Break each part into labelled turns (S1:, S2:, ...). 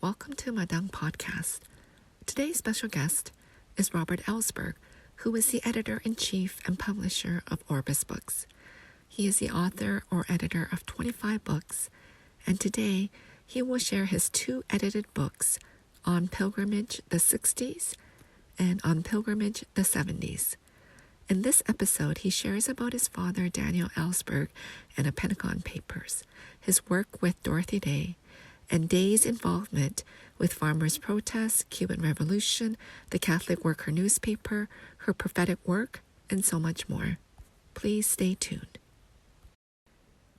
S1: Welcome to Madang podcast. Today's special guest is Robert Ellsberg, who is the editor-in-chief and publisher of Orbis Books. He is the author or editor of 25 books, and today he will share his two edited books, On Pilgrimage, the Sixties, and On Pilgrimage, the Seventies. In this episode, he shares about his father, Daniel Ellsberg, and the Pentagon Papers, his work with Dorothy Day, and Day's involvement with farmers' protests, Cuban Revolution, the Catholic Worker newspaper, her prophetic work, and so much more. Please stay tuned.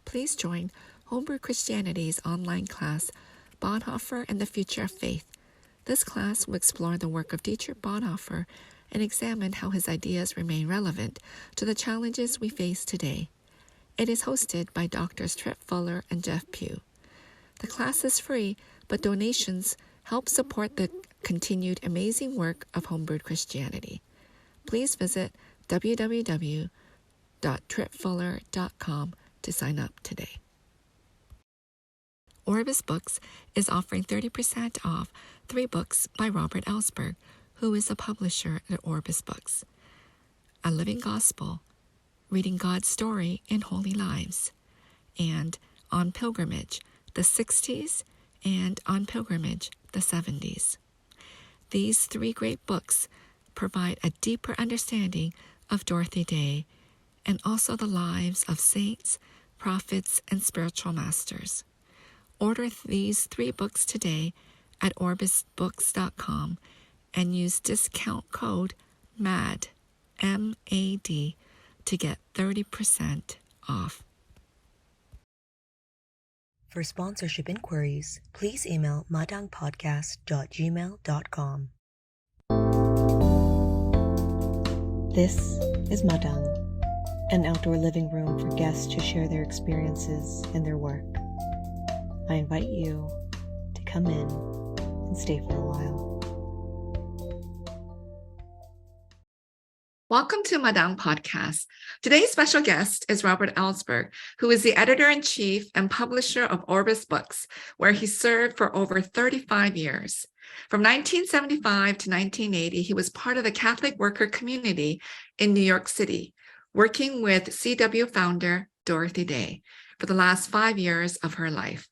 S1: Please join Homebrew Christianity's online class, Bonhoeffer and the Future of Faith. This class will explore the work of Dietrich Bonhoeffer and examine how his ideas remain relevant to the challenges we face today. It is hosted by Drs. Trip Fuller and Jeff Pugh. The class is free, but donations help support the continued amazing work of Homebrewed Christianity. Please visit www.tripfuller.com to sign up today. Orbis Books is offering 30% off 3 books by Robert Ellsberg, who is a publisher at Orbis Books. A Living Gospel, Reading God's Story in Holy Lives, and On Pilgrimage, the Sixties, and On Pilgrimage, the Seventies. These 3 great books provide a deeper understanding of Dorothy Day and also the lives of saints, prophets, and spiritual masters. Order these 3 books today at orbisbooks.com and use discount code MAD, M-A-D, to get 30% off.
S2: For sponsorship inquiries, please email madangpodcast.gmail.com. This is Madang, an outdoor living room for guests to share their experiences and their work. I invite you to come in and stay for a while.
S1: Welcome to Madang Podcast. Today's special guest is Robert Ellsberg, who is the editor-in-chief and publisher of Orbis Books, where he served for over 35 years. From 1975 to 1980, he was part of the Catholic worker community in New York City, working with CW founder Dorothy Day for the last 5 years of her life.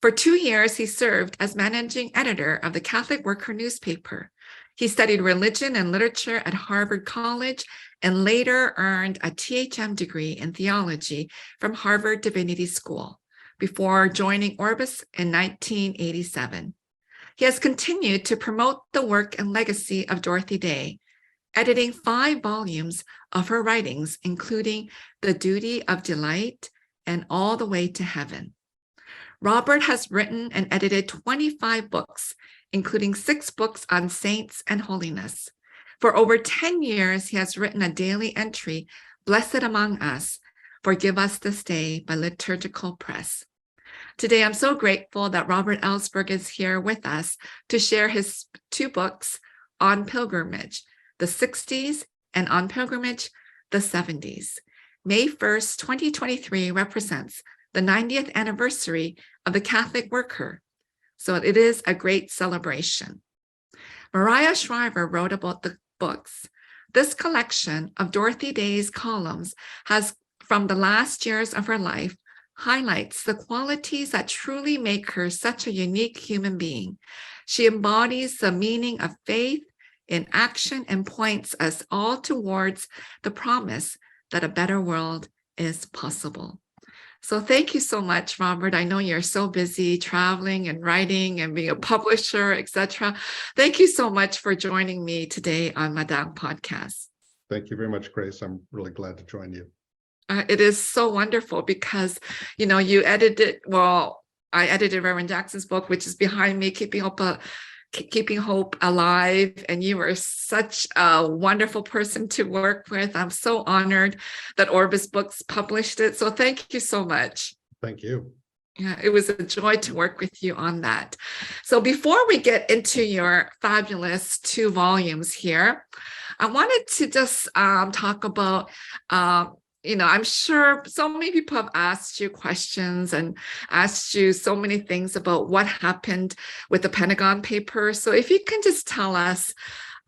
S1: For 2 years, he served as managing editor of the Catholic Worker newspaper. He studied religion and literature at Harvard College and later earned a THM degree in theology from Harvard Divinity School before joining Orbis in 1987. He has continued to promote the work and legacy of Dorothy Day, editing 5 volumes of her writings, including The Duty of Delight and All the Way to Heaven. Robert has written and edited 25 books, including 6 books on saints and holiness. For over 10 years, he has written a daily entry, Blessed Among Us, Forgive Us This Day by Liturgical Press. Today, I'm so grateful that Robert Ellsberg is here with us to share his 2 books, On Pilgrimage, the Sixties, and On Pilgrimage, the Seventies. May 1st, 2023 represents the 90th anniversary of the Catholic worker. So it is a great celebration. Mariah Shriver wrote about the books. This collection of Dorothy Day's columns has, from the last years of her life, highlights the qualities that truly make her such a unique human being. She embodies the meaning of faith in action and points us all towards the promise that a better world is possible. So thank you so much, Robert. I know you're so busy traveling and writing and being a publisher, etc. Thank you so much for joining me today on Madang Podcast.
S3: Thank you very much, Grace. I'm really glad to join you.
S1: It is so wonderful because, you edited, I edited Reverend Jackson's book, which is behind me, Keeping Hope Alive, and you were such a wonderful person to work with. I'm so honored that Orbis Books published it. So thank you so much.
S3: Thank you.
S1: Yeah, it was a joy to work with you on that. So before we get into your fabulous 2 volumes here, I wanted to just talk about I'm sure so many people have asked you questions and asked you so many things about what happened with the Pentagon Papers. So if you can just tell us,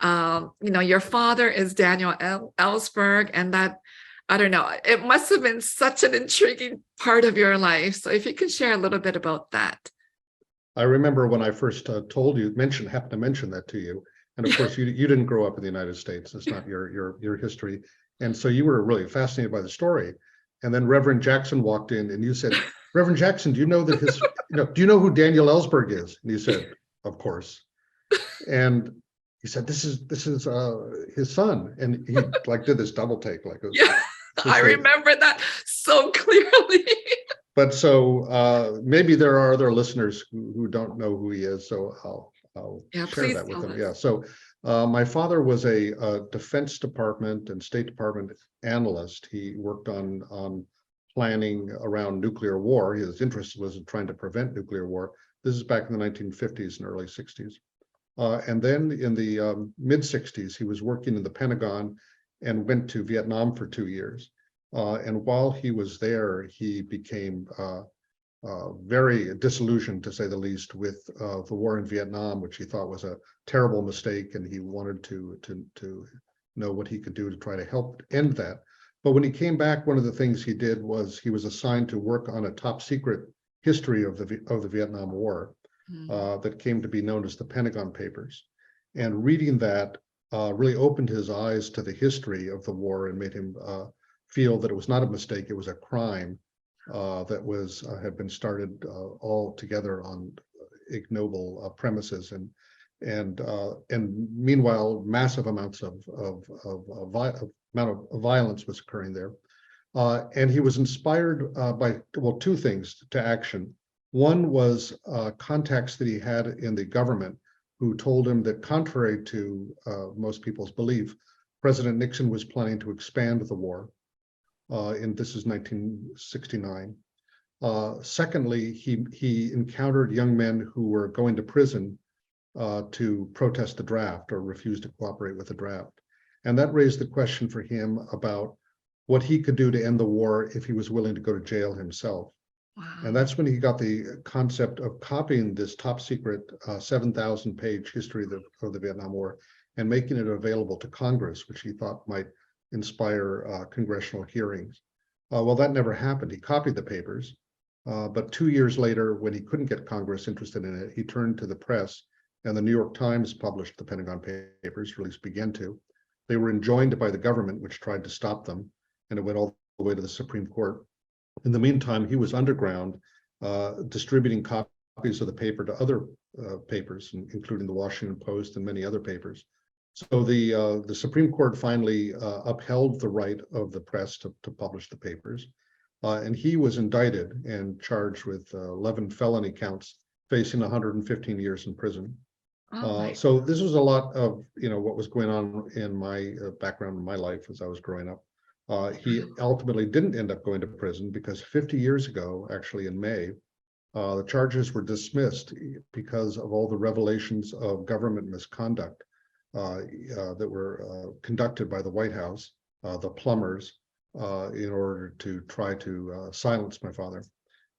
S1: your father is Daniel Ellsberg, and that, I don't know, it must have been such an intriguing part of your life. So if you can share a little bit about that.
S3: I remember when I first happened to mention that to you. And of course, you didn't grow up in the United States. It's not your history. And so you were really fascinated by the story. And then Reverend Jackson walked in and you said, Reverend Jackson, do you know that do you know who Daniel Ellsberg is? And he said, of course. And he said, this is his son. And he did this double take.
S1: Yeah, I remember that so clearly.
S3: But so maybe there are other listeners who don't know who he is. So I'll share that with them. Yeah. So my father was a Defense Department and State Department analyst. He worked on planning around nuclear war. His interest was in trying to prevent nuclear war. This is back in the 1950s and early 60s. And then in the mid 60s, he was working in the Pentagon and went to Vietnam for 2 years. And while he was there, he became very disillusioned, to say the least, with the war in Vietnam, which he thought was a terrible mistake, and he wanted to know what he could do to try to help end that. But when he came back, one of the things he did was he was assigned to work on a top secret history of the Vietnam War that came to be known as the Pentagon Papers. And reading that really opened his eyes to the history of the war and made him feel that it was not a mistake, it was a crime that had been started all together on ignoble premises, and meanwhile massive amounts of violence was occurring there, and he was inspired by two things to action. One was contacts that he had in the government, who told him that, contrary to most people's belief, President Nixon was planning to expand the war. And this is 1969. Secondly, he encountered young men who were going to prison to protest the draft or refuse to cooperate with the draft. And that raised the question for him about what he could do to end the war if he was willing to go to jail himself.
S1: Wow.
S3: And that's when he got the concept of copying this top secret 7,000-page history of the Vietnam War and making it available to Congress, which he thought might inspire congressional hearings. Well, that never happened. He copied the papers, but 2 years later, when he couldn't get Congress interested in it, he turned to the press, and the New York Times published the Pentagon Papers, or at least began to. They were enjoined by the government, which tried to stop them, and it went all the way to the Supreme Court. In the meantime, he was underground, distributing copies of the paper to other papers, including the Washington Post and many other papers. So the Supreme Court finally upheld the right of the press to publish the papers, and he was indicted and charged with 11 felony counts, facing 115 years in prison. So this was a lot of what was going on in my background in my life as I was growing up. He ultimately didn't end up going to prison because 50 years ago, actually in May, the charges were dismissed because of all the revelations of government misconduct that were conducted by the White House, the plumbers, in order to try to silence my father.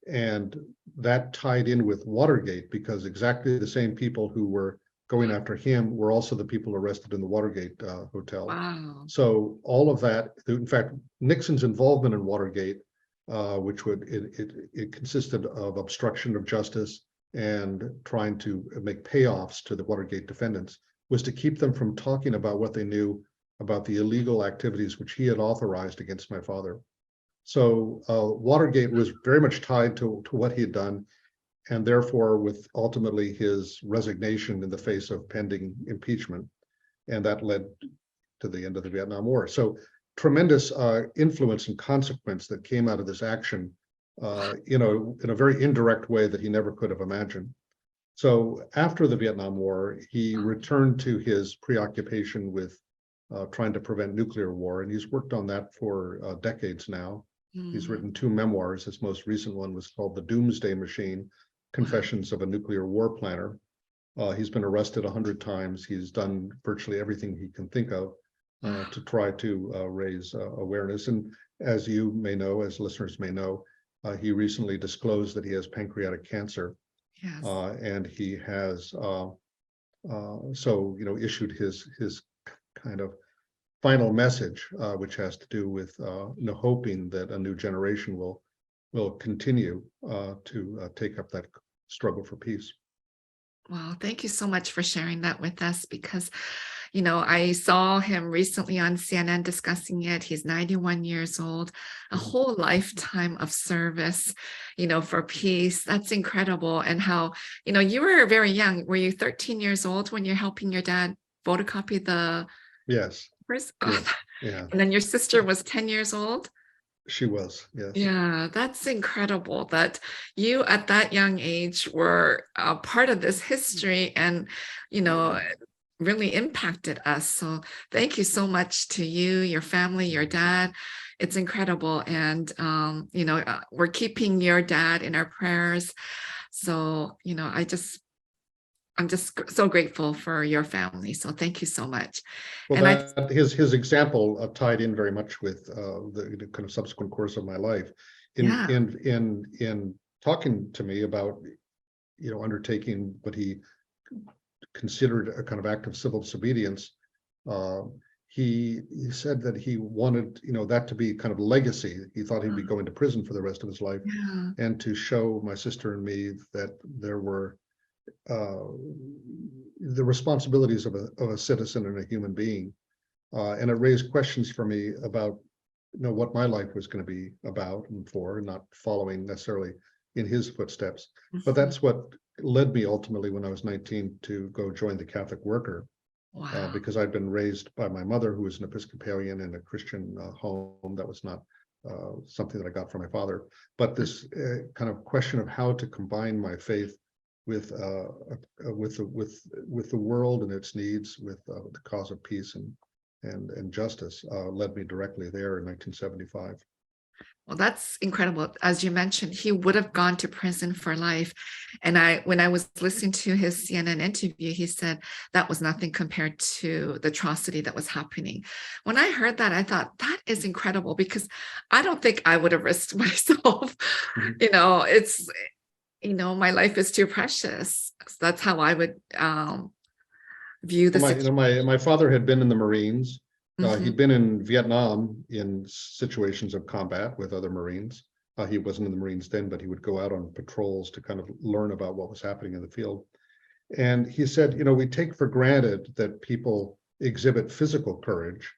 S3: And that tied in with Watergate, because exactly the same people who were going after him were also the people arrested in the Watergate hotel.
S1: Wow.
S3: So all of that, in fact, Nixon's involvement in Watergate, which it consisted of obstruction of justice and trying to make payoffs to the Watergate defendants, was to keep them from talking about what they knew about the illegal activities which he had authorized against my father. So Watergate was very much tied to what he had done, and therefore with ultimately his resignation in the face of pending impeachment. And that led to the end of the Vietnam War. So tremendous influence and consequence that came out of this action, in a very indirect way that he never could have imagined. So after the Vietnam War, he returned to his preoccupation with trying to prevent nuclear war, and he's worked on that for decades now. He's written 2 memoirs. His most recent one was called The Doomsday Machine, Confessions of a Nuclear War Planner. He's been arrested 100 times. He's done virtually everything he can think of. to try to raise awareness. And as you may know, as listeners may know, he recently disclosed that he has pancreatic cancer.
S1: Yes.
S3: And he has issued his kind of final message, which has to do with hoping that a new generation will continue to take up that struggle for peace.
S1: Well, thank you so much for sharing that with us, because, I saw him recently on CNN discussing it. He's 91 years old, a whole lifetime of service, for peace. That's incredible. And how, you were very young. Were you 13 years old when you're helping your dad photocopy the
S3: Yes.
S1: first?
S3: Yes. Yeah.
S1: And then your sister was 10 years old?
S3: She was, yes.
S1: Yeah, that's incredible that you at that young age were a part of this history and, really impacted us. So thank you so much to you, your family, your dad. It's incredible. And, we're keeping your dad in our prayers. So, I'm just so grateful for your family. So thank you so much.
S3: Well,
S1: And
S3: his example tied in very much with the kind of subsequent course of my life. In talking to me about undertaking what he considered a kind of act of civil disobedience, he said that he wanted that to be kind of legacy. He thought he'd be going to prison for the rest of his life, and to show my sister and me that there were the responsibilities of a citizen and a human being, and it raised questions for me about what my life was going to be about and for, and not following necessarily in his footsteps. But that's what led me ultimately, when I was 19, to go join the Catholic Worker.
S1: wow.
S3: Because I'd been raised by my mother, who was an Episcopalian in a Christian home. That was not something that I got from my father. But this kind of question of how to combine my faith with the world and its needs, with the cause of peace and justice, led me directly there in 1975.
S1: Well, that's incredible. As you mentioned, he would have gone to prison for life. And when I was listening to his CNN interview, he said that was nothing compared to the atrocity that was happening. When I heard that, I thought that is incredible, because I don't think I would have risked myself. It's, my life is too precious. So that's how I would view the situation.
S3: My father had been in the Marines. He'd been in Vietnam in situations of combat with other Marines. He wasn't in the Marines then, but he would go out on patrols to kind of learn about what was happening in the field. And he said, we take for granted that people exhibit physical courage,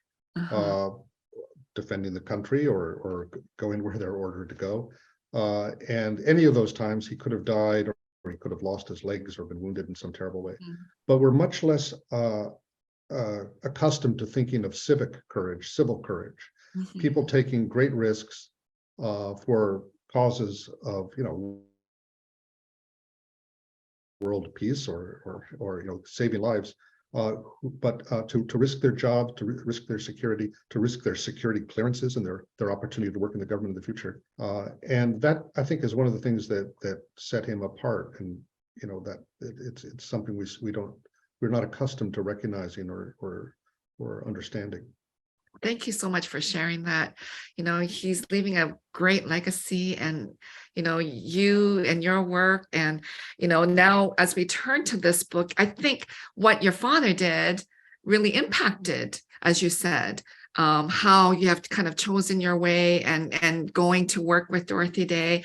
S3: defending the country or going where they're ordered to go. And any of those times he could have died, or he could have lost his legs or been wounded in some terrible way. But we're much less accustomed to thinking of civic courage, civil courage, people taking great risks for causes of world peace or saving lives, but to risk their job, to risk their security, to risk their security clearances and their opportunity to work in the government in the future, and that, I think, is one of the things that set him apart, and that it's something we're not accustomed to recognizing or understanding.
S1: Thank you so much for sharing that. He's leaving a great legacy, and, you and your work. And, now as we turn to this book, I think what your father did really impacted, as you said, how you have kind of chosen your way and going to work with Dorothy Day.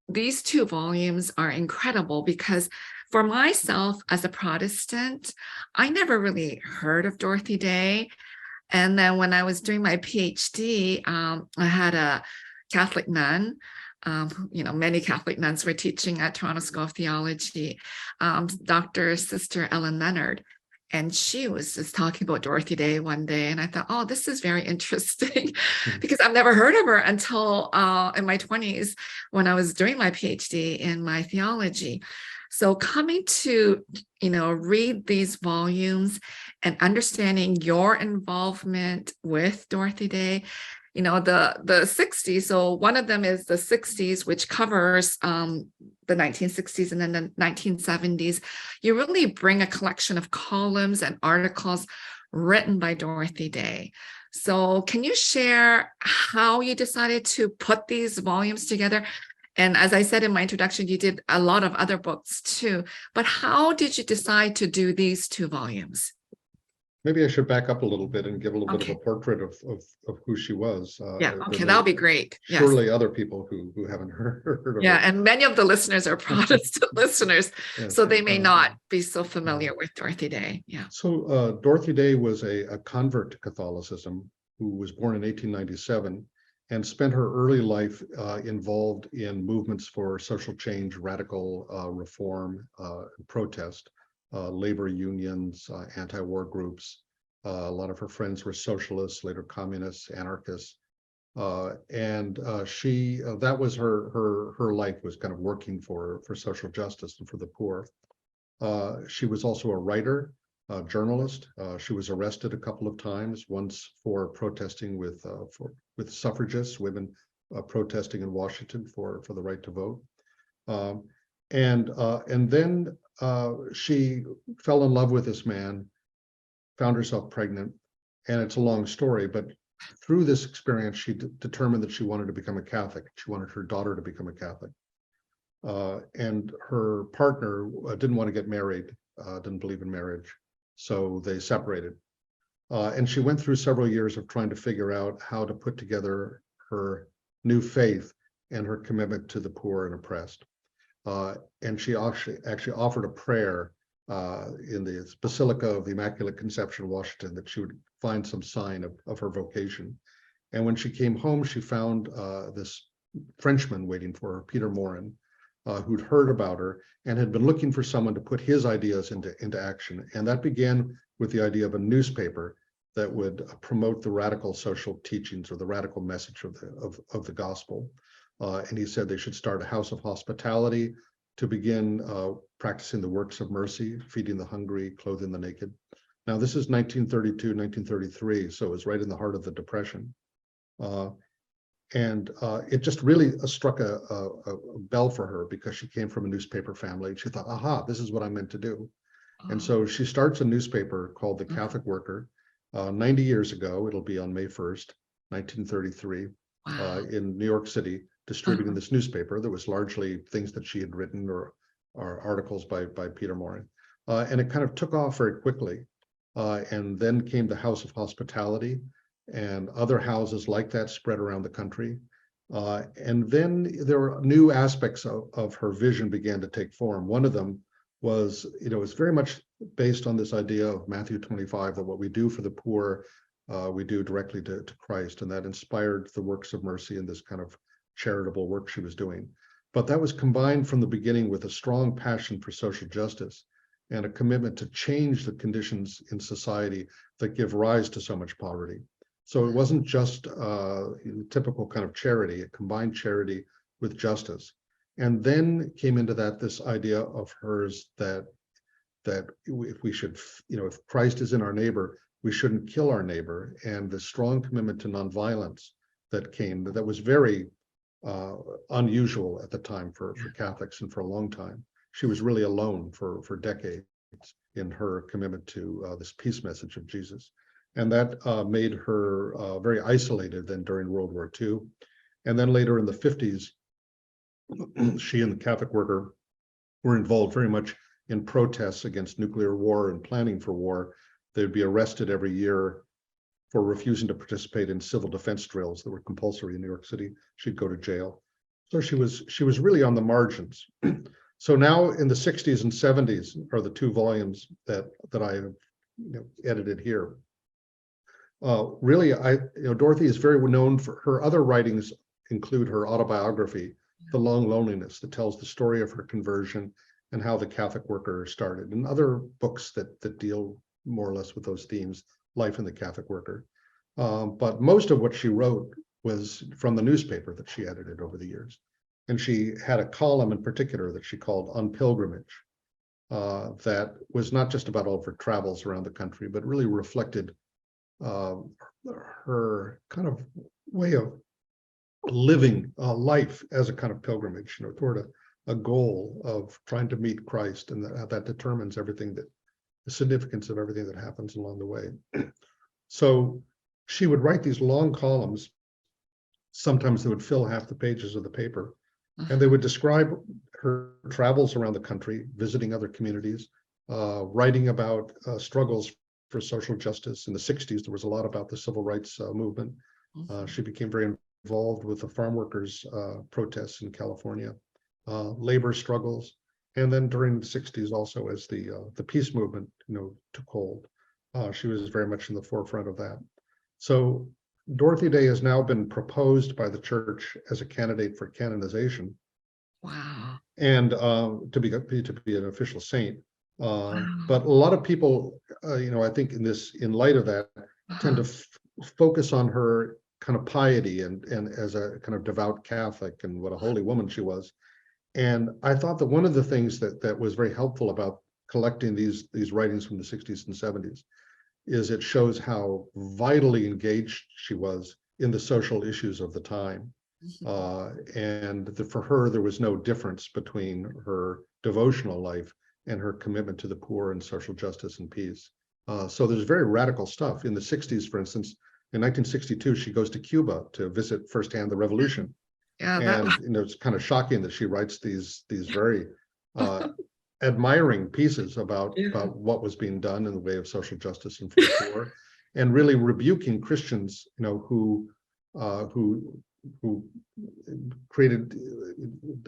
S1: These two volumes are incredible, because for myself as a Protestant, I never really heard of Dorothy Day. And then when I was doing my PhD, I had a Catholic nun. Many Catholic nuns were teaching at Toronto School of Theology, Sister Ellen Leonard. And she was just talking about Dorothy Day one day. And I thought, oh, this is very interesting, because I've never heard of her until in my 20s, when I was doing my PhD in my theology. So coming to, read these volumes and understanding your involvement with Dorothy Day, the 60s. So one of them is the 60s, which covers the 1960s and then the 1970s. You really bring a collection of columns and articles written by Dorothy Day. So can you share how you decided to put these volumes together? And as I said in my introduction, you did a lot of other books too, but how did you decide to do these 2 volumes?
S3: Maybe I should back up a little bit and give a little bit of
S1: Okay.
S3: a portrait of who she was.
S1: Yeah,
S3: There
S1: okay,
S3: may
S1: that'll be great. Yes.
S3: surely other people who haven't heard of
S1: Yeah,
S3: her.
S1: and many of the listeners are Protestant listeners,
S3: Yes.
S1: so they may not be so familiar with Dorothy Day. Yeah.
S3: So Dorothy Day was a convert to Catholicism who was born in 1897 and spent her early life involved in movements for social change, radical reform, protest, labor unions, anti-war groups. A lot of her friends were socialists, later communists, anarchists. That was her life, was kind of working for social justice and for the poor. She was also a writer, a journalist. She was arrested a couple of times, once for protesting with suffragists, women protesting in Washington for the right to vote. And then she fell in love with this man, found herself pregnant, and it's a long story, but through this experience, she determined that she wanted to become a Catholic. She wanted her daughter to become a Catholic. And her partner didn't want to get married, didn't believe in marriage, so they separated. And she went through several years of trying to figure out how to put together her new faith and her commitment to the poor and oppressed. And she actually offered a prayer in the Basilica of the Immaculate Conception, Washington, that she would find some sign of her vocation. And when she came home, she found this Frenchman waiting for her, Peter Morin, who'd heard about her and had been looking for someone to put his ideas into action. And that began with the idea of a newspaper that would promote the radical social teachings or the radical message of the gospel. And he said they should start a house of hospitality to begin practicing the works of mercy, feeding the hungry, clothing the naked. Now, this is 1932, 1933, so it was right in the heart of the Depression. And it just really struck a bell for her, because she came from a newspaper family. She thought, aha, this is what I'm meant to do. And so she starts a newspaper called The Catholic Worker 90 years ago. It'll be on May 1st, 1933, in New York City, distributing this newspaper that was largely things that she had written or articles by Peter Morin. And it kind of took off very quickly. And then came the House of Hospitality, and other houses like that spread around the country. And then there were new aspects of her vision began to take form. One of them was, it's very much based on this idea of Matthew 25, that what we do for the poor, we do directly to Christ. And that inspired the works of mercy and this kind of charitable work she was doing. But that was combined from the beginning with a strong passion for social justice and a commitment to change the conditions in society that give rise to so much poverty. So it wasn't just typical kind of charity. It combined charity with justice. And then came into that this idea of hers that if we should, if Christ is in our neighbor, we shouldn't kill our neighbor. And the strong commitment to nonviolence that came, that was very unusual at the time for Catholics, and for a long time. She was really alone for decades in her commitment to this peace message of Jesus. And that made her very isolated then during World War II. And then later in the 50s, she and the Catholic Worker were involved very much in protests against nuclear war and planning for war. They'd be arrested every year for refusing to participate in civil defense drills that were compulsory in New York City. She'd go to jail. So she was really on the margins. So now in the 60s and 70s are the 2 volumes that I have edited here. Really, Dorothy is very known for her other writings, include her autobiography, The Long Loneliness, that tells the story of her conversion and how the Catholic Worker started, and other books that deal more or less with those themes, life in the Catholic Worker. But most of what she wrote was from the newspaper that she edited over the years. And she had a column in particular that she called On Pilgrimage, that was not just about all of her travels around the country, but really reflected her kind of way of living life as a kind of pilgrimage, toward a goal of trying to meet Christ, and that determines everything the significance of everything that happens along the way. So she would write these long columns. Sometimes they would fill half the pages of the paper, and they would describe her travels around the country, visiting other communities, writing about struggles for social justice. In the 60s, there was a lot about the civil rights movement. She became very involved with the farm workers' protests in California, labor struggles, and then during the 60s also as the peace movement, took hold. She was very much in the forefront of that. So Dorothy Day has now been proposed by the church as a candidate for canonization.
S1: Wow.
S3: And to be an official saint.
S1: Wow.
S3: But a lot of people, I think in light of that, tend to focus on her kind of piety and as a kind of devout Catholic and what a holy woman she was. And I thought that one of the things that was very helpful about collecting these writings from the 60s and 70s is it shows how vitally engaged she was in the social issues of the time. For her, there was no difference between her devotional life and her commitment to the poor and social justice and peace. So there's very radical stuff. In the 60s, for instance, in 1962, she goes to Cuba to visit firsthand the revolution.
S1: Yeah,
S3: And it's kind of shocking that she writes these very admiring pieces about what was being done in the way of social justice and for the poor, and really rebuking Christians, who created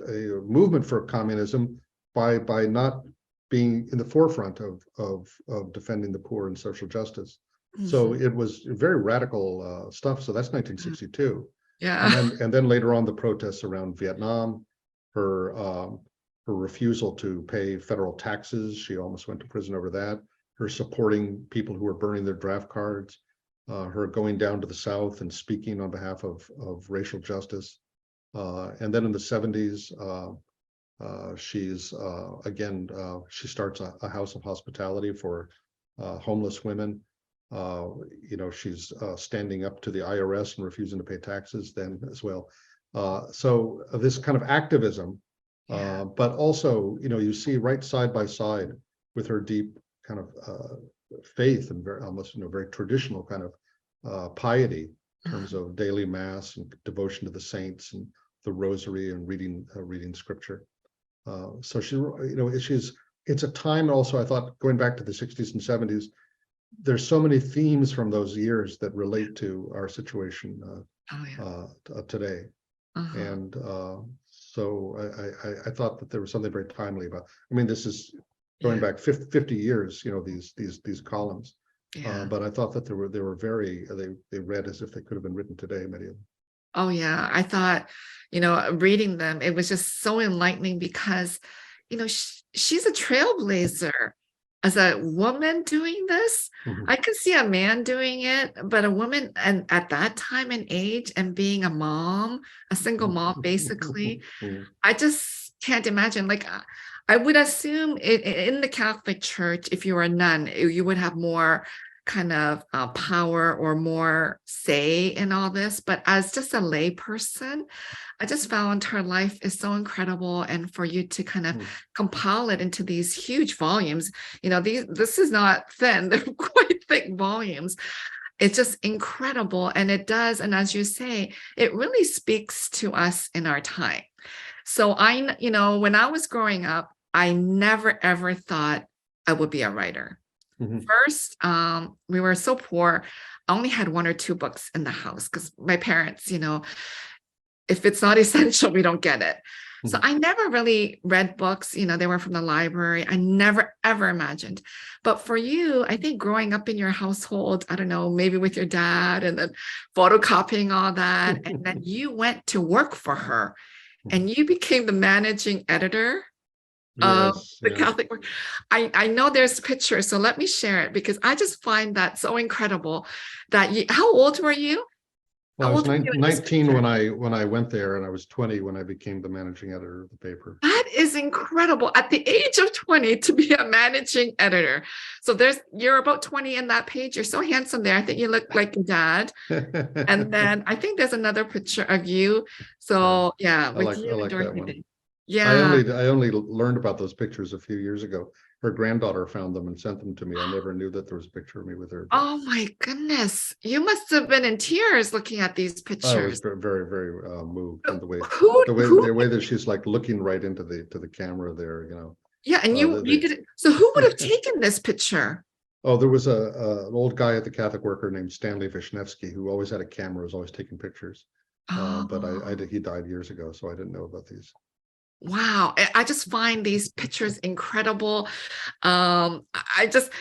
S3: a movement for communism by not being in the forefront of defending the poor and social justice. So it was very radical stuff. So that's 1962.
S1: Yeah.
S3: And then later on, the protests around Vietnam, her refusal to pay federal taxes. She almost went to prison over that. Her supporting people who were burning their draft cards. Her going down to the South and speaking on behalf of racial justice. And then in the 70s, she's she starts a house of hospitality for homeless women. She's standing up to the IRS and refusing to pay taxes then as well. So this kind of activism, but also, you see right side by side with her deep kind of faith and very traditional kind of piety in terms of daily mass and devotion to the saints and the rosary and reading scripture. So it's a time also, I thought, going back to the 60s and 70s, there's so many themes from those years that relate to our situation today. And so I thought that there was something very timely about, this is going back 50 years, these columns. But I thought that they read as if they could have been written today, many of them.
S1: Oh yeah, I thought, reading them, it was just so enlightening because, she's a trailblazer. As a woman doing this, I could see a man doing it, but a woman, and at that time and age, and being a mom, a single mom, basically, I just can't imagine. Like, I would assume in the Catholic Church, if you were a nun, you would have more kind of power or more say in all this. But as just a lay person, I just found her life is so incredible. And for you to kind of compile it into these huge volumes, this is not thin, they're quite thick volumes. It's just incredible. And it does. And as you say, it really speaks to us in our time. So when I was growing up, I never, ever thought I would be a writer. First, we were so poor. I only had 1 or 2 books in the house because my parents, if it's not essential, we don't get it. So I never really read books, they were from the library. I never, ever imagined. But for you, I think growing up in your household, I don't know, maybe with your dad and then photocopying all that, and then you went to work for her and you became the managing editor of the Catholic work. I know there's pictures, so let me share it because I just find that so incredible. How old were you?
S3: Well, I was 19 when I went there, and I was 20 when I became the managing editor of the paper.
S1: That is incredible. At the age of 20 to be a managing editor. So you're about 20 in that page. You're so handsome there. I think you look like your dad. And then I think there's another picture of you. So with you and Dorothy.
S3: Yeah, I only learned about those pictures a few years ago. her granddaughter found them and sent them to me. I never knew that there was a picture of me with her.
S1: Oh my goodness. You must have been in tears looking at these
S3: I was
S1: pictures.
S3: very, very, very moved in the way
S1: Who
S3: that she's like looking right into the camera there, you know.
S1: yeah, and you did, so who would have taken this picture?
S3: Oh, there was an old guy at the Catholic Worker named Stanley Vishnevsky who always had a camera, was always taking pictures. But he died years ago, so I didn't know about these.
S1: Wow, I just find these pictures incredible. I just,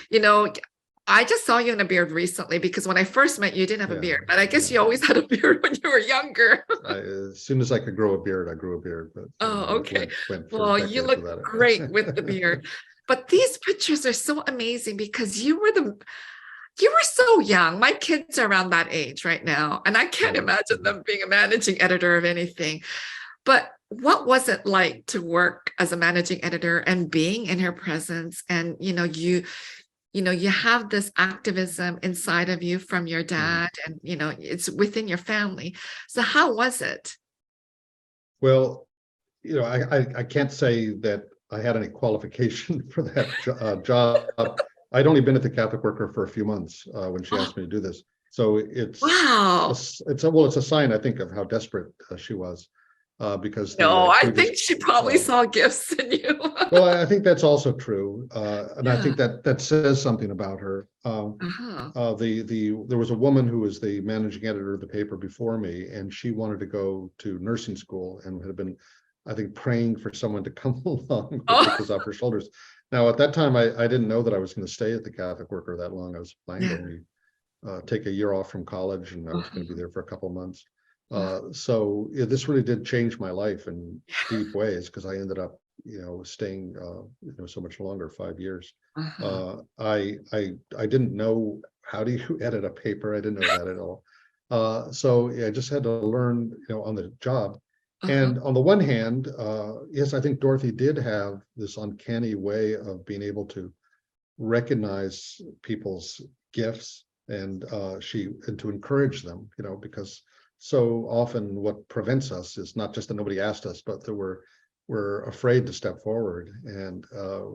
S1: I just saw you in a beard recently because when I first met you, you didn't have a beard, but I guess you always had a beard when you were younger.
S3: As soon as I could grow a beard, I grew a beard. But
S1: okay.
S3: went
S1: Well, you look great with the beard. But these pictures are so amazing because you were so young. My kids are around that age right now, and I can't imagine them being a managing editor of anything. But what was it like to work as a managing editor and being in her presence? And you have this activism inside of you from your dad, and it's within your family. So how was it?
S3: Well, I can't say that I had any qualification for that job. I'd only been at the Catholic Worker for a few months when she asked me to do this. So it's a sign, I think, of how desperate she was. Because
S1: I think she probably saw gifts in you.
S3: Well, I think that's also true, and I think that says something about her. There was a woman who was the managing editor of the paper before me, and she wanted to go to nursing school and had been, I think, praying for someone to come along and pick this off her shoulders. Now, at that time, I didn't know that I was going to stay at the Catholic Worker that long. I was planning to only take a year off from college, and I was going to be there for a couple of months. So this really did change my life in deep ways because I ended up, staying, so much longer, 5 years. I didn't know how do you edit a paper. I didn't know that at all. So I just had to learn, on the job. And on the one hand, yes, I think Dorothy did have this uncanny way of being able to recognize people's gifts and to encourage them, because so often what prevents us is not just that nobody asked us, but that we're afraid to step forward, and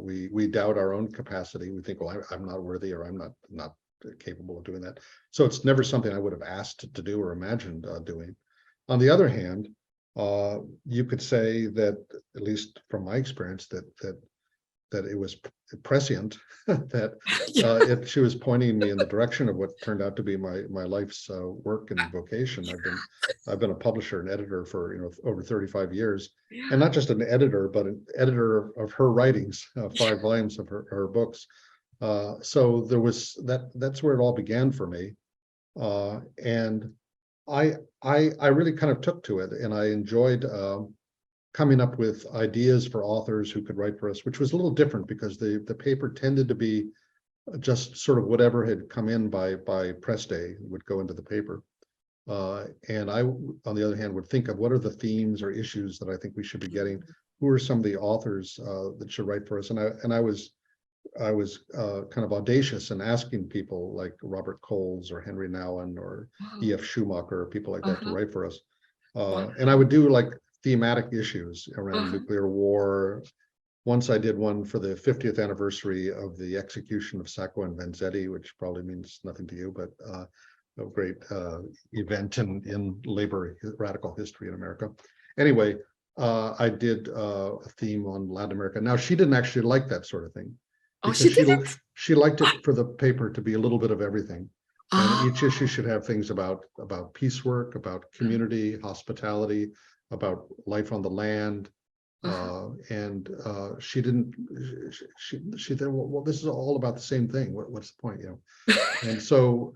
S3: we doubt our own capacity. We think, well, I'm not worthy, or I'm not capable of doing that. So it's never something I would have asked to do or imagined doing. On the other hand, you could say that, at least from my experience, that it was prescient, that she was pointing me in the direction of what turned out to be my life's work and vocation. I've been a publisher and editor for over 35 years, and not just an editor, but an editor of her writings, 5 volumes of her books. So there was that's where it all began for me, and I really kind of took to it, and I enjoyed coming up with ideas for authors who could write for us, which was a little different because the paper tended to be just sort of whatever had come in by press day would go into the paper. And I, on the other hand, would think of what are the themes or issues that I think we should be getting. Who are some of the authors that should write for us? And I was kind of audacious in asking people like Robert Coles or Henry Nouwen or E.F. Schumacher or people like that to write for us. And I would do like thematic issues around nuclear war. Once I did one for the 50th anniversary of the execution of Sacco and Vanzetti, which probably means nothing to you, but a great event in labor radical history in America. Anyway, I did a theme on Latin America. Now, she didn't actually like that sort of thing. She liked it for the paper to be a little bit of everything. And each issue should have things about piecework, about community, hospitality, about life on the land. And she said, well, this is all about the same thing. What's the point, And so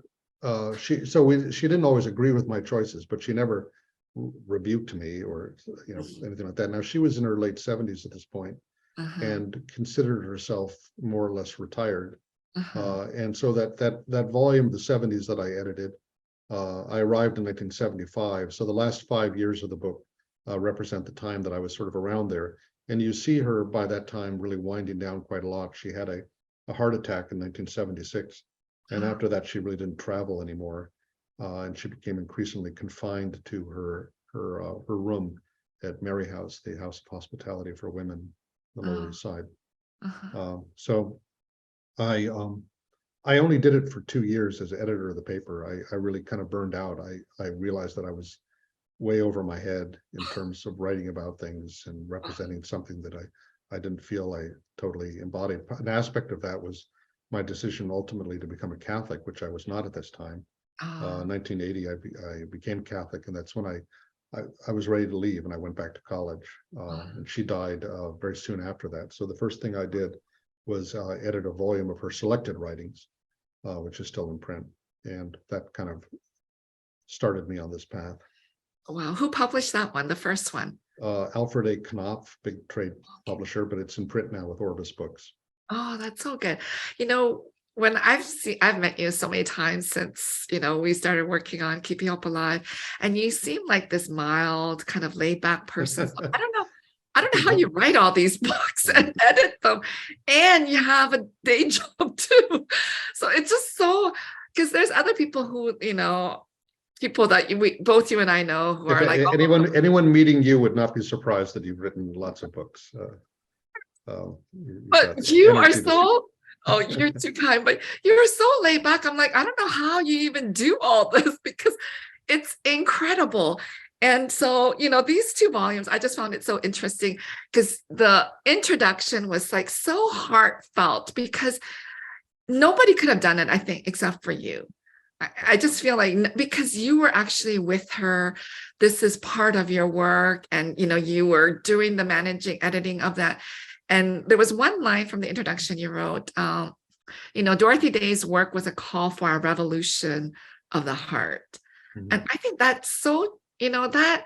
S3: she didn't always agree with my choices, but she never rebuked me or anything like that. Now, she was in her late 70s at this point, and considered herself more or less retired. And so that volume of the 70s that I edited, I arrived in 1975. So the last 5 years of the book represent the time that I was sort of around there. And you see her by that time really winding down quite a lot. She had a heart attack in 1976. And after that, she really didn't travel anymore. And she became increasingly confined to her room at Mary House, the House of Hospitality for Women, the Lower East Side. So I only did it for 2 years as editor of the paper. I really kind of burned out. I realized that I was way over my head in terms of writing about things and representing something that I didn't feel I totally embodied. An aspect of that was my decision ultimately to become a Catholic, which I was not at this time. 1980, I became Catholic, and that's when I was ready to leave, and I went back to college. And she died very soon after that. So the first thing I did was edit a volume of her selected writings, which is still in print, and that kind of started me on this path.
S1: Wow. Who published that one, the first one?
S3: Alfred A. Knopf, big trade publisher, but it's in print now with Orbis Books.
S1: Oh, that's so good. You know, when I've met you so many times since, we started working on Keeping Hope Alive, and you seem like this mild, kind of laid back person. So I don't know how you write all these books and edit them, and you have a day job too. So it's just so, because there's other people who, people that both you and I know who are like,
S3: anyone meeting you would not be surprised that you've written lots of books.
S1: But you are so, oh, you're too kind, but you're so laid back. I'm like, I don't know how you even do all this, because it's incredible. And so, these 2 volumes, I just found it so interesting because the introduction was like so heartfelt, because nobody could have done it, I think, except for you. I just feel like, because you were actually with her, this is part of your work, and you were doing the managing editing of that. And there was one line from the introduction you wrote, Dorothy Day's work was a call for a revolution of the heart. Mm-hmm. And I think that's so, that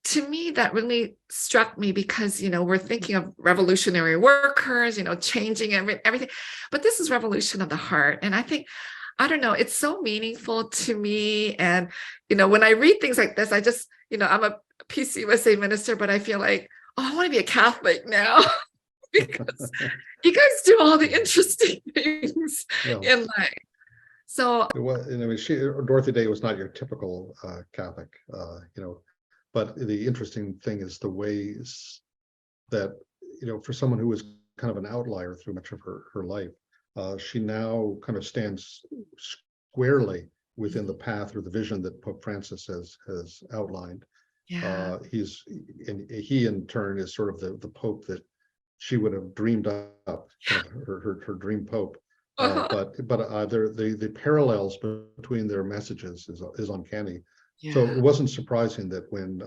S1: to me, that really struck me, because, we're thinking of revolutionary workers, changing everything, but this is revolution of the heart. And I think, I don't know, it's so meaningful to me. And, when I read things like this, I just, I'm a PCUSA minister, but I feel like, oh, I want to be a Catholic now, because you guys do all the interesting things in life. So,
S3: Dorothy Day was not your typical Catholic, but the interesting thing is the ways that, for someone who was kind of an outlier through much of her life, she now kind of stands squarely within the path or the vision that Pope Francis has outlined.
S1: Yeah.
S3: He in turn is sort of the Pope that she would have dreamed up, kind of her dream Pope. But the parallels between their messages is uncanny. Yeah. So it wasn't surprising that when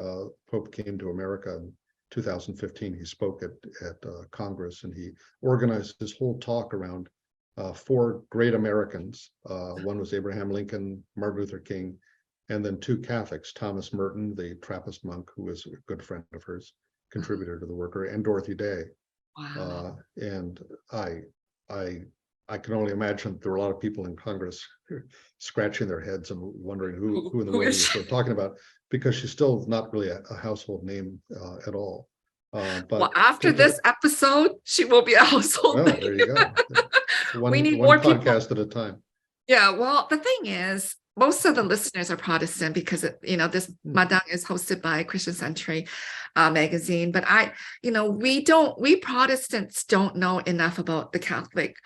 S3: Pope came to America in 2015, he spoke at Congress, and he organized his whole talk around 4 great Americans. One was Abraham Lincoln, Martin Luther King, and then 2 Catholics, Thomas Merton, the Trappist monk, who was a good friend of hers, contributor to the Worker, and Dorothy Day.
S1: Wow.
S3: And I can only imagine there were a lot of people in Congress scratching their heads and wondering who in the world he was talking about, because she's still not really a household name at all.
S1: But after this episode, she will be a household name.
S3: There you go.
S1: We need more
S3: podcast
S1: people
S3: at a time.
S1: Yeah, well, the thing is, most of the listeners are Protestant, because this Madang is hosted by Christian Century magazine. But we Protestants don't know enough about the Catholic,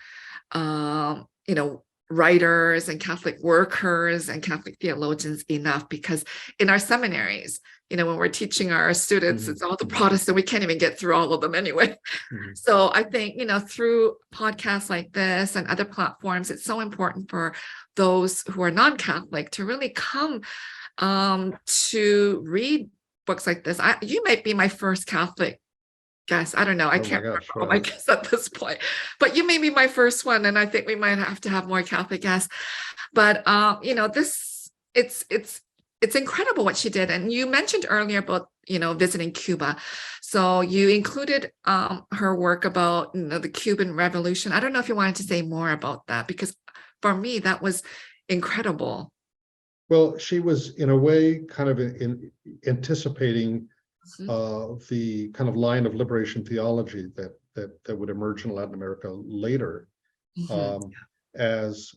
S1: writers and Catholic workers and Catholic theologians enough, because in our seminaries, when we're teaching our students, it's all the Protestant, we can't even get through all of them anyway. So I think, through podcasts like this and other platforms, it's so important for those who are non-Catholic to really come to read books like this. You might be my first Catholic guest. I don't know. I can't remember all my guests at this point, but you may be my first one. And I think we might have to have more Catholic guests. But, it's incredible what she did. And you mentioned earlier about, visiting Cuba. So you included her work about, the Cuban Revolution. I don't know if you wanted to say more about that, because for me, that was incredible.
S3: Well, she was in a way kind of anticipating the kind of line of liberation theology that would emerge in Latin America later, as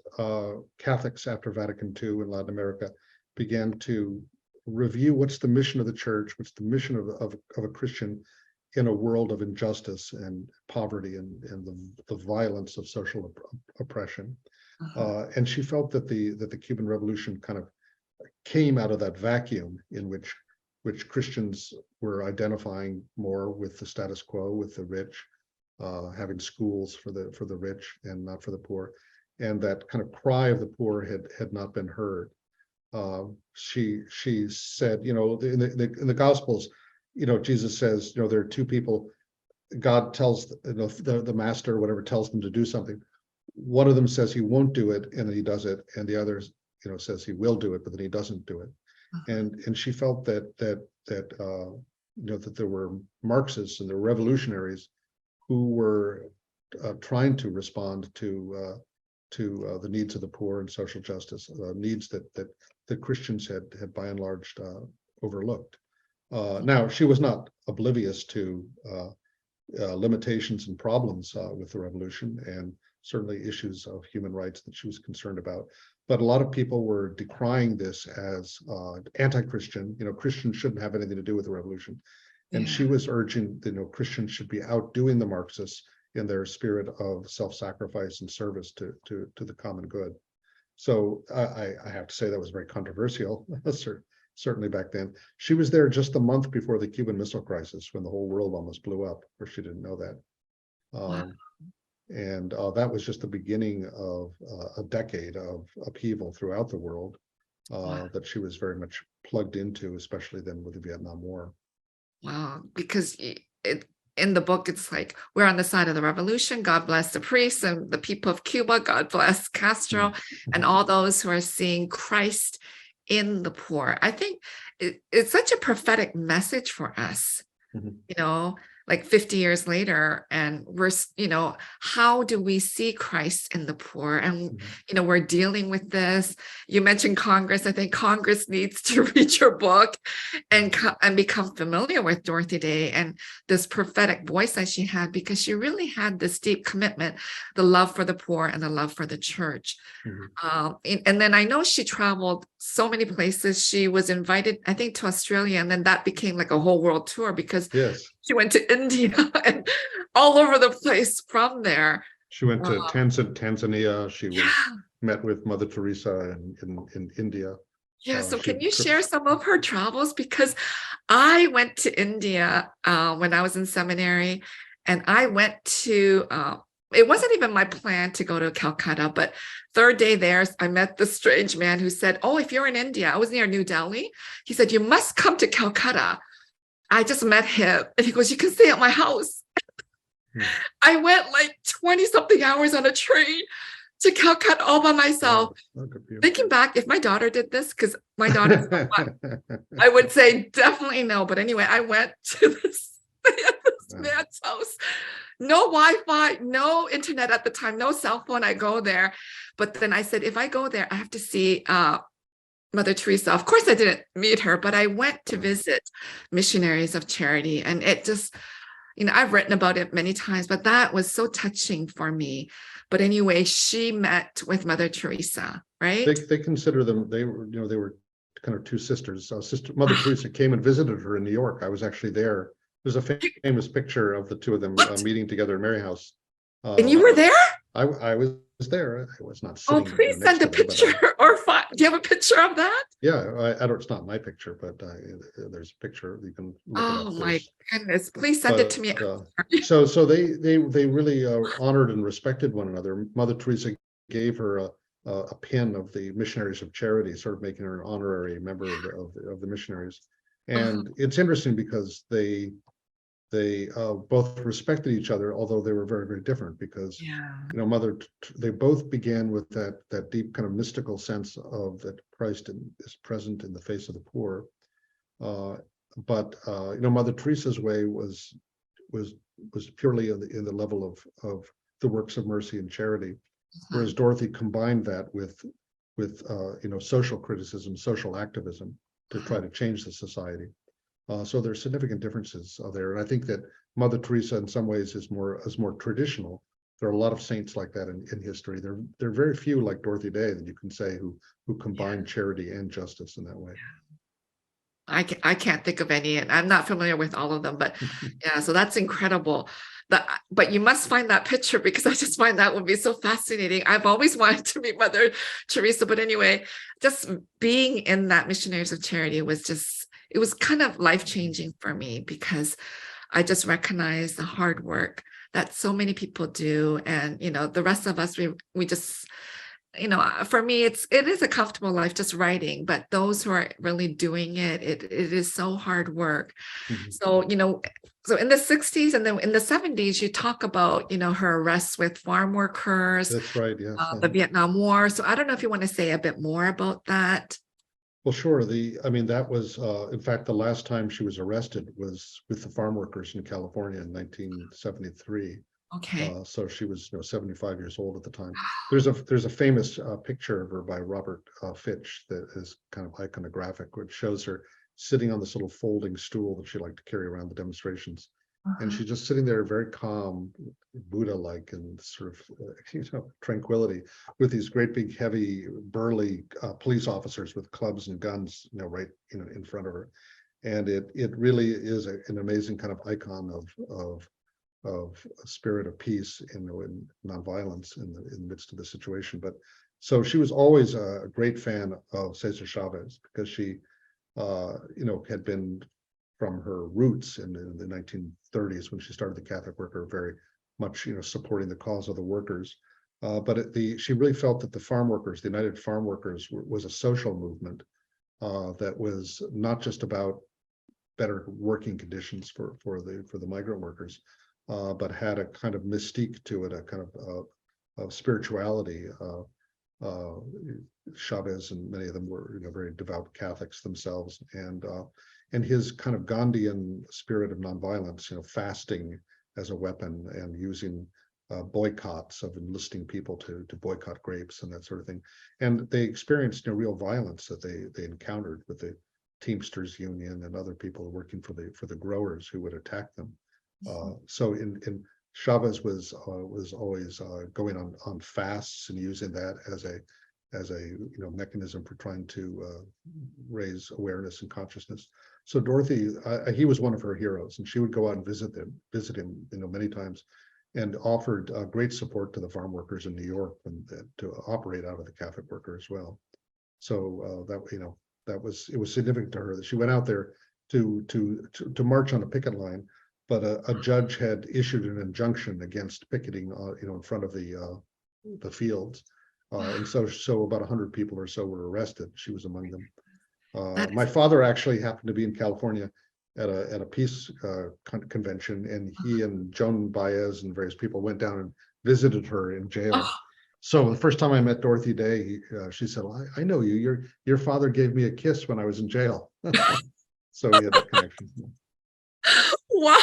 S3: Catholics after Vatican II in Latin America began to review what's the mission of the church, what's the mission of a Christian, in a world of injustice and poverty and the violence of social oppression. And she felt that the Cuban Revolution kind of came out of that vacuum in which Christians were identifying more with the status quo, with the rich, having schools for the rich and not for the poor, and that kind of cry of the poor had not been heard. She said, in the Gospels, Jesus says, there are two people. God tells the master, whatever, tells them to do something. One of them says he won't do it, and then he does it, and the other, says he will do it, but then he doesn't do it. And she felt that there were Marxists and there were revolutionaries who were trying to respond to the needs of the poor and social justice, needs that Christians had by and large overlooked. Now, she was not oblivious to limitations and problems with the revolution, and certainly issues of human rights that she was concerned about. But a lot of people were decrying this as anti-Christian. Christians shouldn't have anything to do with the revolution. And she was urging that Christians should be outdoing the Marxists in their spirit of self-sacrifice and service to the common good. So I have to say that was very controversial, certainly back then. She was there just a month before the Cuban Missile Crisis, when the whole world almost blew up, or she didn't know that.
S1: Wow.
S3: And that was just the beginning of a decade of upheaval throughout the world that she was very much plugged into, especially then with the Vietnam War.
S1: Wow, because in the book, it's like, we're on the side of the revolution. God bless the priests and the people of Cuba. God bless Castro and all those who are seeing Christ in the poor. I think it's such a prophetic message for us, like 50 years later, and we're, how do we see Christ in the poor? And, we're dealing with this. You mentioned Congress. I think Congress needs to read your book and become familiar with Dorothy Day and this prophetic voice that she had, because she really had this deep commitment, the love for the poor and the love for the church. And then I know she traveled so many places. She was invited, I think, to Australia, and then that became like a whole world tour, because she went to India and all over the place from there.
S3: She went to Tanzania. She met with Mother Teresa in India.
S1: Yeah, so can you share some of her travels? Because I went to India when I was in seminary, and I went to, it wasn't even my plan to go to Calcutta, but third day there, I met this strange man who said, oh, if you're in India, I was near New Delhi. He said, you must come to Calcutta. I just met him, and he goes, you can stay at my house. I went like 20-something hours on a train to Calcutta all by myself. Thinking back, if my daughter did this, because my daughter, I would say definitely no. But anyway, I went to this man's house. No Wi-Fi, no internet at the time, no cell phone. I go there. But then I said, if I go there, I have to see Mother Teresa. Of course, I didn't meet her, but I went to visit Missionaries of Charity. And it just, I've written about it many times, but that was so touching for me. But anyway, she met with Mother Teresa, right?
S3: They consider them, they were kind of two sisters. Mother Teresa came and visited her in New York. I was actually there. There's a famous picture of the two of them meeting together in Mary House.
S1: And you were there?
S3: I was there. I was not sitting.
S1: Oh, please send a picture or do you have a picture of that?
S3: Yeah, I don't. It's not my picture, but there's a picture. You can look it up.
S1: Oh my goodness! Please send it to me.
S3: So they really honored and respected one another. Mother Teresa gave her a pin of the Missionaries of Charity, sort of making her an honorary member of the missionaries. And it's interesting because they both respected each other, although they were very, very different, because they both began with that deep kind of mystical sense of that Christ is present in the face of the poor. But Mother Teresa's way was purely in the level of the works of mercy and charity, whereas Dorothy combined that with social criticism, social activism to try to change the society. So there's significant differences there, and I think that Mother Teresa, in some ways, is more traditional. There are a lot of saints like that in history. There are very few like Dorothy Day that you can say who combine charity and justice in that way.
S1: I can't think of any, and I'm not familiar with all of them, but yeah, so that's incredible. But you must find that picture, because I just find that would be so fascinating. I've always wanted to meet Mother Teresa, but anyway, just being in that Missionaries of Charity it was kind of life-changing for me, because I just recognize the hard work that so many people do. And, the rest of us, we just, for me, it is a comfortable life just writing, but those who are really doing it is so hard work.
S3: Mhm.
S1: So in the 60s and then in the 70s, you talk about, her arrests with farm workers,
S3: That's right. Yes.
S1: the Vietnam War. So I don't know if you want to say a bit more about that.
S3: Well, sure. That was, in fact, the last time she was arrested was with the farm workers in California in 1973.
S1: Okay.
S3: So she was 75 years old at the time. There's a famous picture of her by Robert Fitch that is kind of iconographic, which shows her sitting on this little folding stool that she liked to carry around the demonstrations. And she's just sitting there very calm, Buddha-like, and sort of tranquility, with these great big heavy burly police officers with clubs and guns right in front of her. And it really is an amazing kind of icon of a spirit of peace in nonviolence in the midst of the situation. But so she was always a great fan of Cesar Chavez, because she had been, from her roots in the 1930s when she started the Catholic Worker, very much supporting the cause of the workers. But she really felt that the farm workers, the United Farm Workers, was a social movement that was not just about better working conditions for the migrant workers, but had a kind of mystique to it, a kind of spirituality. Chavez and many of them were very devout Catholics themselves, and his kind of Gandhian spirit of nonviolence, fasting as a weapon, and using boycotts of enlisting people to boycott grapes and that sort of thing. And they experienced real violence that they encountered with the Teamsters Union and other people working for the growers who would attack them. So in Chavez was always going on fasts and using that as a mechanism for trying to raise awareness and consciousness. So Dorothy, he was one of her heroes, and she would go out and visit him many times, and offered great support to the farm workers in New York and to operate out of the Catholic Worker as well. So it was significant to her that she went out there to march on a picket line, but a judge had issued an injunction against picketing in front of the fields. And so about 100 people or so were arrested. She was among them. My father actually happened to be in California at a peace convention, and he and Joan Baez and various people went down and visited her in jail.
S1: Oh.
S3: So the first time I met Dorothy Day, she said, well, I know you. Your father gave me a kiss when I was in jail. So he had that connection.
S1: Wow,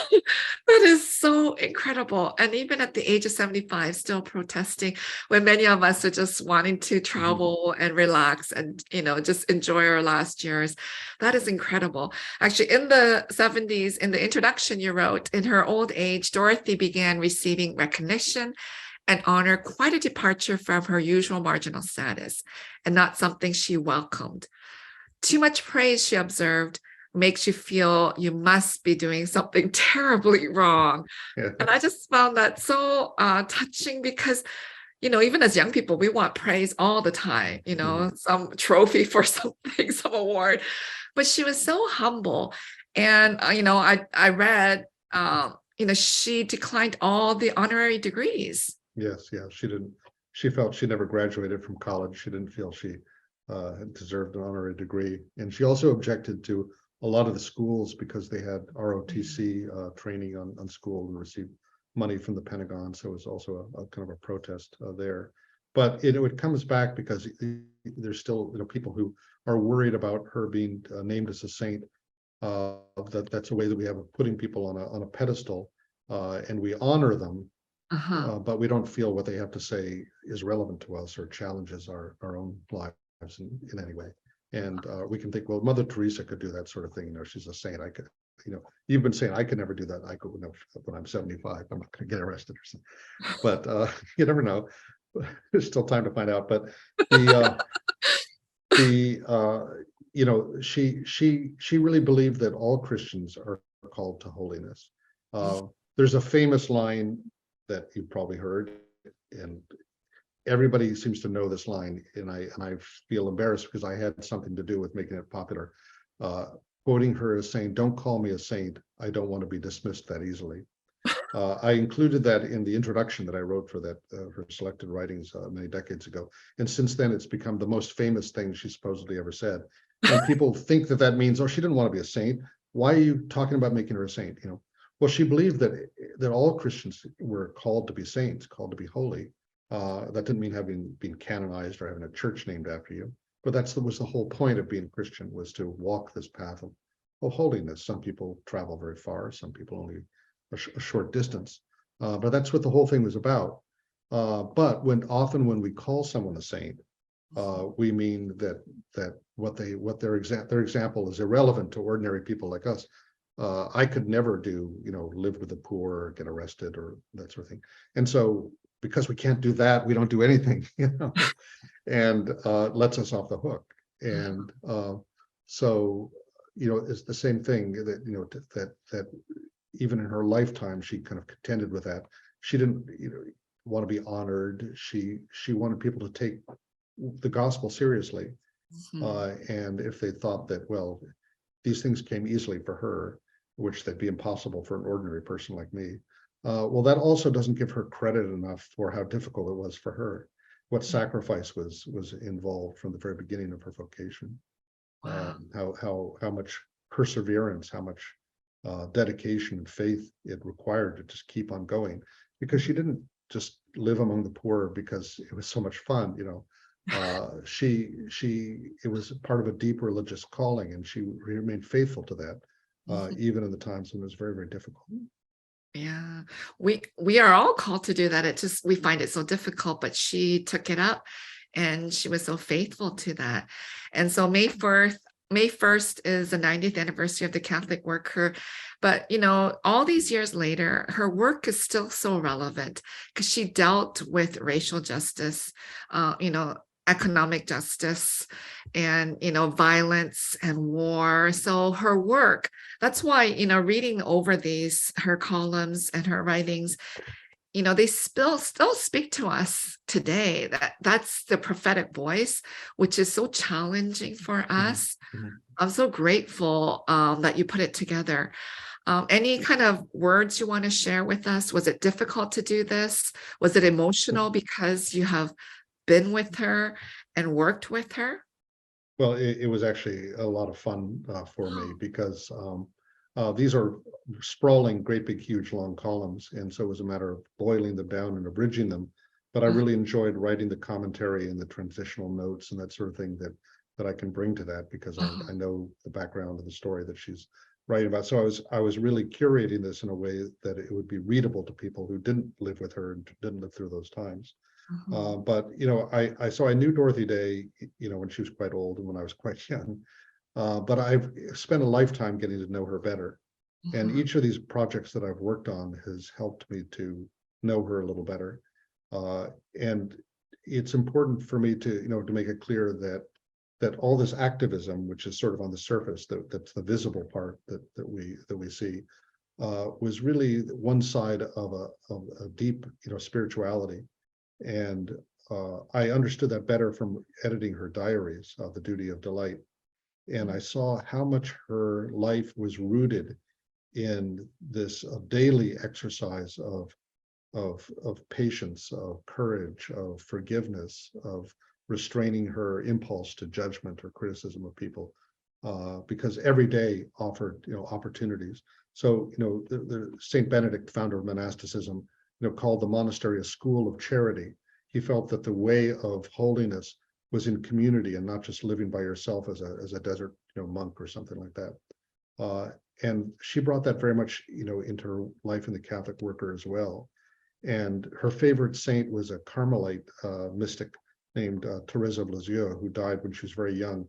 S1: that is so incredible. And even at the age of 75, still protesting, when many of us are just wanting to travel and relax and, just enjoy our last years. That is incredible. Actually, in the 70s, in the introduction you wrote, in her old age, Dorothy began receiving recognition and honor, quite a departure from her usual marginal status, and not something she welcomed. Too much praise, she observed, makes you feel you must be doing something terribly wrong.
S3: Yeah.
S1: And I just found that so touching, because, even as young people, we want praise all the time, some trophy for something, some award. But she was so humble. And, I read, she declined all the honorary degrees.
S3: Yes, yeah, she didn't. She felt she never graduated from college. She didn't feel she deserved an honorary degree. And she also objected to a lot of the schools, because they had ROTC training on school and received money from the Pentagon. So it was also a kind of a protest there. But it comes back because there's still people who are worried about her being named as a saint. That's a way that we have of putting people on a pedestal, and we honor them, but we don't feel what they have to say is relevant to us or challenges our own lives in any way. And we can think, well, Mother Teresa could do that sort of thing. She's a saint. I could, you've been saying I could never do that. I could, when I'm 75, I'm not going to get arrested or something. But you never know. There's still time to find out. But she really believed that all Christians are called to holiness. There's a famous line that you've probably heard, and everybody seems to know this line, and I feel embarrassed because I had something to do with making it popular. Quoting her as saying, "Don't call me a saint. I don't want to be dismissed that easily." I included that in the introduction that I wrote for that her selected writings many decades ago, and since then it's become the most famous thing she supposedly ever said. And people think that that means, oh, she didn't want to be a saint. Why are you talking about making her a saint? Well, she believed that all Christians were called to be saints, called to be holy. That didn't mean having been canonized or having a church named after you, but that was the whole point of being Christian, was to walk this path of holiness. Some people travel very far, some people only a short distance, but that's what the whole thing was about. But when we call someone a saint, we mean that their example is irrelevant to ordinary people like us. I could never live with the poor or get arrested or that sort of thing. And so because we can't do that, we don't do anything, and lets us off the hook. And so it's the same thing that even in her lifetime, she kind of contended with that. She didn't want to be honored. She wanted people to take the gospel seriously. And if they thought that, well, these things came easily for her, which they'd be impossible for an ordinary person like me, well, that also doesn't give her credit enough for how difficult it was for her, what sacrifice was involved from the very beginning of her vocation.
S1: Wow.
S3: How much perseverance, how much dedication and faith it required to just keep on going, because she didn't just live among the poor because it was so much fun. It was part of a deep religious calling, and she remained faithful to that, even in the times when it was very, very difficult.
S1: Yeah, we are all called to do that. We find it so difficult, but she took it up, and she was so faithful to that. And so May 1st is the 90th anniversary of the Catholic worker. But, all these years later, her work is still so relevant because she dealt with racial justice, economic justice, and, violence and war. So her work, that's why, reading over her columns and her writings, they still speak to us today. That's the prophetic voice, which is so challenging for us. I'm so grateful that you put it together. Any kind of words you want to share with us? Was it difficult to do this? Was it emotional because you have been with her and worked with her?
S3: Well, it was actually a lot of fun for me, because these are sprawling, great big, huge, long columns. And so it was a matter of boiling them down and abridging them. But I really enjoyed writing the commentary and the transitional notes and that sort of thing that I can bring to that, because I know the background of the story that she's writing about. So I was really curating this in a way that it would be readable to people who didn't live with her and didn't live through those times. But I knew Dorothy Day, when she was quite old and when I was quite young. But I've spent a lifetime getting to know her better. And each of these projects that I've worked on has helped me to know her a little better. And it's important for me to make it clear that all this activism, which is sort of on the surface, that's the visible part that we see, was really one side of a deep spirituality. And I understood that better from editing her diaries, The Duty of Delight. And I saw how much her life was rooted in this daily exercise of patience, of courage, of forgiveness, of restraining her impulse to judgment or criticism of people, because every day offered opportunities. So the Saint Benedict, founder of monasticism, called the monastery a school of charity. He felt that the way of holiness was in community and not just living by yourself as a desert monk or something like that. And she brought that very much into her life in the Catholic worker as well. And her favorite saint was a Carmelite mystic named Thérèse of Lisieux, who died when she was very young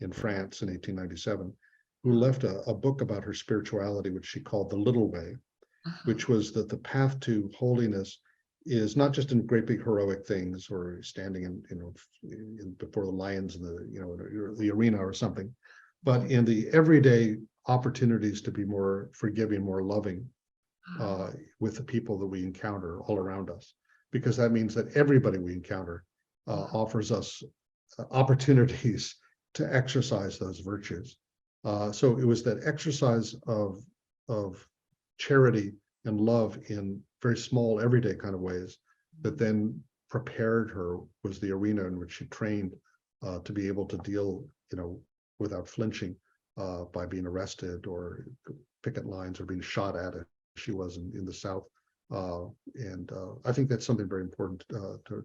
S3: in France in 1897, who left a book about her spirituality, which she called The Little Way, which was that the path to holiness is not just in great big heroic things or standing before the lions in the arena or something, but in the everyday opportunities to be more forgiving, more loving with the people that we encounter all around us, because that means that everybody we encounter offers us opportunities to exercise those virtues. So it was that exercise of charity and love in very small, everyday kind of ways that then prepared her, was the arena in which she trained to be able to deal, without flinching by being arrested or picket lines or being shot at, as she was in the South. And I think that's something very important to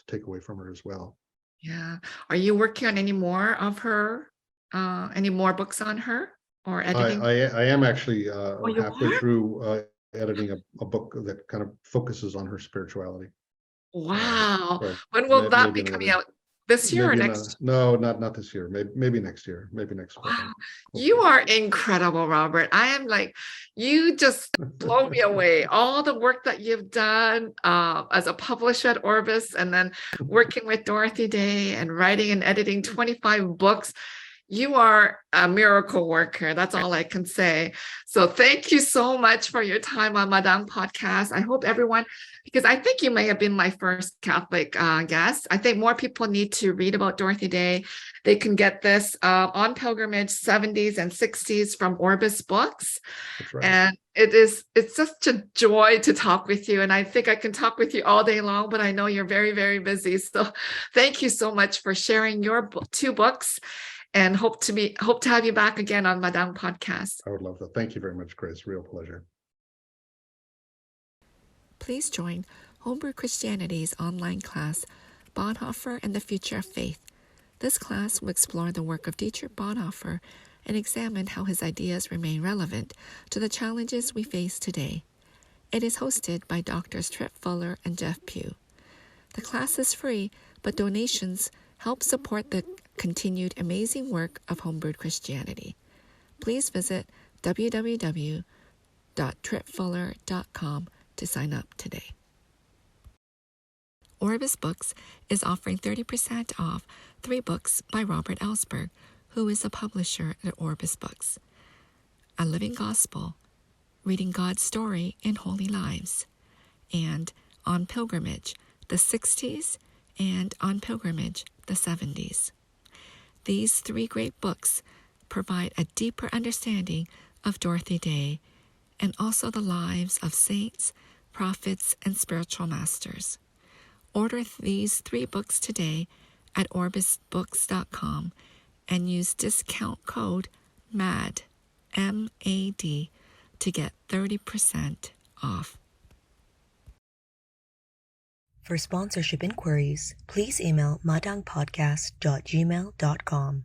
S3: take away from her as well.
S1: Yeah. Are you working on any more of her, any more books on her or editing?
S3: I am actually
S1: you
S3: halfway
S1: are?
S3: through editing a book that kind of focuses on her spirituality.
S1: Wow.
S3: So
S1: When will that
S3: maybe
S1: be coming
S3: another,
S1: out? This year or
S3: maybe
S1: next?
S3: no, not this year. Maybe next year. Maybe next fall.
S1: Wow. You are incredible, Robert. I am like, you just blow me away. All the work that you've done as a publisher at Orbis, and then working with Dorothy Day and writing and editing 25 books. You are a miracle worker. That's all I can say. So thank you so much for your time on Madang podcast. I hope everyone, because I think you may have been my first Catholic guest. I think more people need to read about Dorothy Day. They can get this on pilgrimage 70s and 60s from Orbis Books.
S3: That's right.
S1: And it's such a joy to talk with you. And I think I can talk with you all day long, but I know you're very, very busy. So thank you so much for sharing your two books. And hope to have you back again on Madang podcast.
S3: I would love that. Thank you very much, Grace. Real pleasure.
S1: Please join Homebrew Christianity's online class, Bonhoeffer and the Future of Faith. This class will explore the work of Dietrich Bonhoeffer and examine how his ideas remain relevant to the challenges we face today. It is hosted by Drs. Trip Fuller and Jeff Pugh. The class is free, but donations help support the continued amazing work of Homebrewed Christianity. Please visit www.tripfuller.com to sign up today. Orbis Books is offering 30% off 3 books by Robert Ellsberg, who is a publisher at Orbis Books. A Living Gospel, Reading God's Story in Holy Lives, and On Pilgrimage, the Sixties, and On Pilgrimage, the 70s. These 3 great books provide a deeper understanding of Dorothy Day and also the lives of saints, prophets, and spiritual masters. Order these 3 books today at orbisbooks.com and use discount code MAD, M-A-D, to get 30% off.
S2: For sponsorship inquiries, please email madangpodcast.gmail.com.